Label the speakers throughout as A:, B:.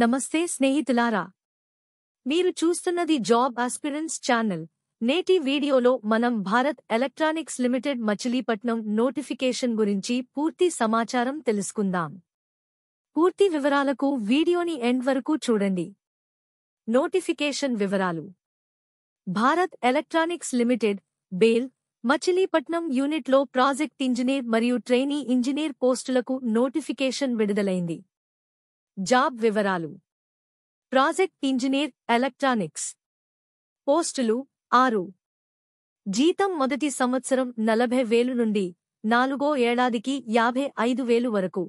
A: నమస్తే స్నేహితులారా, మీరు చూస్తున్నది జాబ్ ఆస్పిరెంట్స్ ఛానల్. నేటి వీడియోలో మనం Bharat electronics limited Machilipatnam notification గురించి పూర్తి సమాచారం తెలుసుకుందాం. పూర్తి వివరాలకు వీడియోని ఎండ్ వరకు చూడండి. నోటిఫికేషన్ వివరాలు: Bharat electronics limited bale Machilipatnam యూనిట్లో ప్రాజెక్ట్ ఇంజనీర్ మరియు ట్రైనీ ఇంజనీర్ పోస్టులకు నోటిఫికేషన్ విడుదలైంది. జాబ్ వివరాలు: ప్రాజెక్ట్ ఇంజనీర్ ఎలక్ట్రానిక్స్ పోస్టులు 6. జీతం మొదటి సంవత్సరం 40,000 నుండి 4వ ఏడాదికి 55,000 వరకు.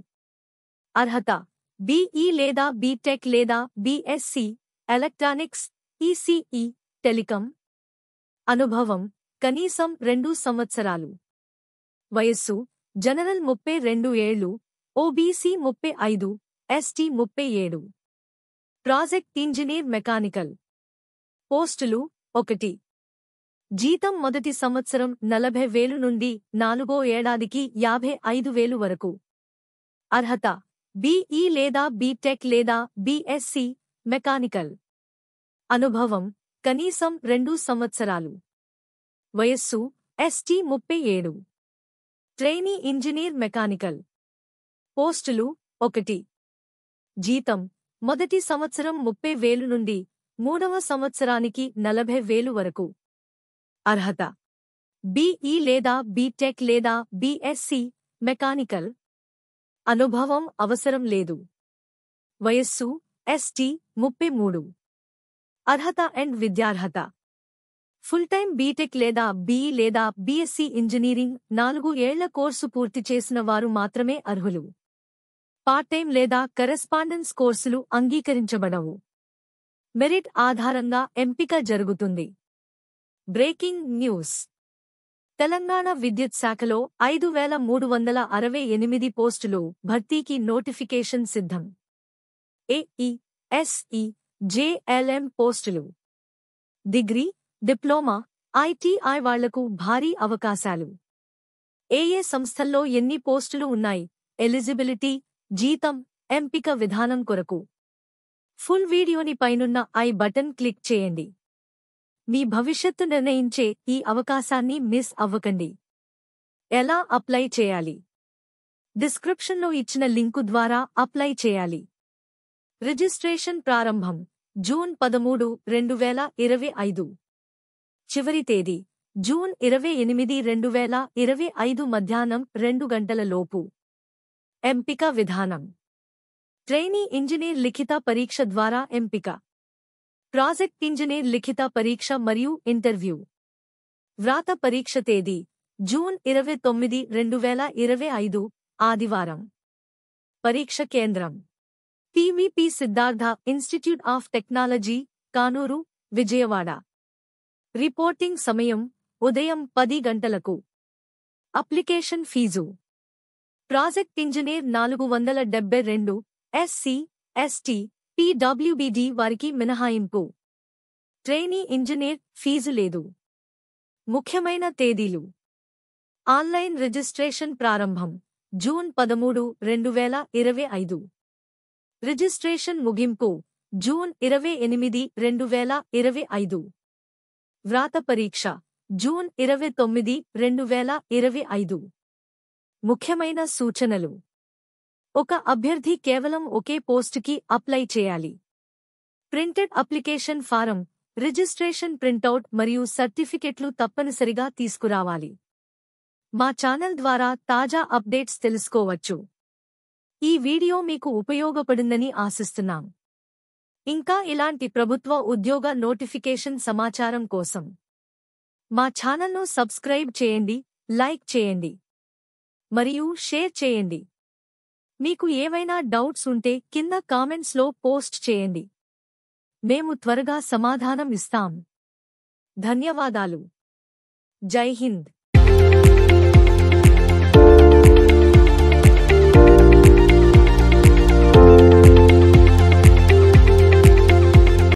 A: అర్హత: బీఈ లేదా బీటెక్ లేదా బీఎస్సీ ఎలక్ట్రానిక్స్, ఈసీఈ, టెలికాం. అనుభవం: కనీసం 2 సంవత్సరాలు. వయస్సు: జనరల్ 32 ఏళ్లు, OBC 35, ST 37. Project engineer mechanical పోస్టులు 1. జీతం మొదటి సంవత్సరం 40,000 నుండి 4వ ఏడాదికి 55,000 వరకు. అర్హత: బీఈ లేదా బీటెక్ లేదా బీఎస్సీ మెకానికల్. అనుభవం: కనీసం 2 సంవత్సరాలు. వయస్సు: ఎస్టీ 37. ట్రైనీ ఇంజనీర్ మెకానికల్ పోస్టులు 1. జీతం మొదటి సంవత్సరం 30,000 నుండి 3వ సంవత్సరానికి 40,000 వరకు. అర్హత: బీఈ లేదా బీటెక్ లేదా బీఎస్సీ మెకానికల్. అనుభవం అవసరం లేదు. వయస్సు: ఎస్టీ 33. అర్హత అండ్ విద్యార్హత: ఫుల్ టైం బీటెక్ లేదా బీఈ లేదా బీఎస్సీ ఇంజనీరింగ్ 4 ఏళ్ల కోర్సు పూర్తి చేసిన వారు మాత్రమే అర్హులు. పార్ట్ టైం లేదా కరెస్పాండెన్స్ కోర్సులు అంగీకరించబడవు. మెరిట్ ఆధారంగా ఎంపిక జరుగుతుంది. బ్రేకింగ్ న్యూస్: తెలంగాణ విద్యుత్ శాఖలో 5,368 పోస్టులు భర్తీకి నోటిఫికేషన్ సిద్ధం. ఏఈ, ఎస్ఈ, జేఎల్ఎం పోస్టులు. డిగ్రీ, డిప్లొమా, ఐటీఐ వాళ్లకు భారీ అవకాశాలు. ఏయే సంస్థల్లో ఎన్ని పోస్టులు ఉన్నాయి, ఎలిజిబిలిటీ, జీతం, ఎంపిక విధానం కొరకు ఫుల్ వీడియోని పైనున్న ఐ బటన్ క్లిక్ చేయండి. మీ భవిష్యత్తు నిర్ణయించే ఈ అవకాశాన్ని మిస్ అవ్వకండి. ఎలా అప్లై చేయాలి? డిస్క్రిప్షన్లో ఇచ్చిన లింకు ద్వారా అప్లై చేయాలి. రిజిస్ట్రేషన్ ప్రారంభం జూన్ 13, 2025. చివరి తేదీ జూన్ 28, 2025 మధ్యాహ్నం 2 గంటల లోపు. ఎంపిక విధానం: ట్రైనీ ఇంజనీర్ లిఖిత పరీక్ష ద్వారా ఎంపిక. ప్రాజెక్ట్ ఇంజనీర్ లిఖిత పరీక్ష మరియు ఇంటర్వ్యూ. వ్రాత పరీక్ష తేదీ జూన్ 29, 2025 ఆదివారం. పరీక్ష కేంద్రం: PVP Siddhartha institute of technology, Kanuru, Vijayawada. Reporting సమయం ఉదయం 10 గంటలకు. Application fee: project engineer 472, SC, ST, పీడబ్ల్యూబీడీ వారికి మినహాయింపు. ట్రైనీ ఇంజనీర్ ఫీజు లేదు. ముఖ్యమైన తేదీలు: ఆన్లైన్ రిజిస్ట్రేషన్ ప్రారంభం జూన్ 13, 2025. రిజిస్ట్రేషన్ ముగింపు జూన్ 28, 2025. వ్రాత పరీక్ష జూన్ 29, 2025. ముఖ్యమైన సూచనలు: ఒక అభ్యర్థి కేవలం ఒకే పోస్టుకి అప్లై చేయాలి. Printed application form, registration printout మరియు సర్టిఫికెట్లు తప్పనిసరిగా తీసుకురావాలి. మా ఛానల్ ద్వారా తాజా అప్డేట్స్ తెలుసుకోవచ్చు. ఈ వీడియో మీకు ఉపయోగపడిందని ఆశిస్తున్నాం. ఇంకా ఇలాంటి ప్రభుత్వ ఉద్యోగ నోటిఫికేషన్ సమాచారం కోసం మా ఛానల్ను సబ్స్క్రైబ్ చేయండి, లైక్ చేయండి మరియు షేర్ చేయండి. మీకు ఏవైనా డౌట్స్ ఉంటే కింద కామెంట్స్లో పోస్ట్ చేయండి. మేము త్వరగా సమాధానం ఇస్తాం. ధన్యవాదాలు. జై హింద్.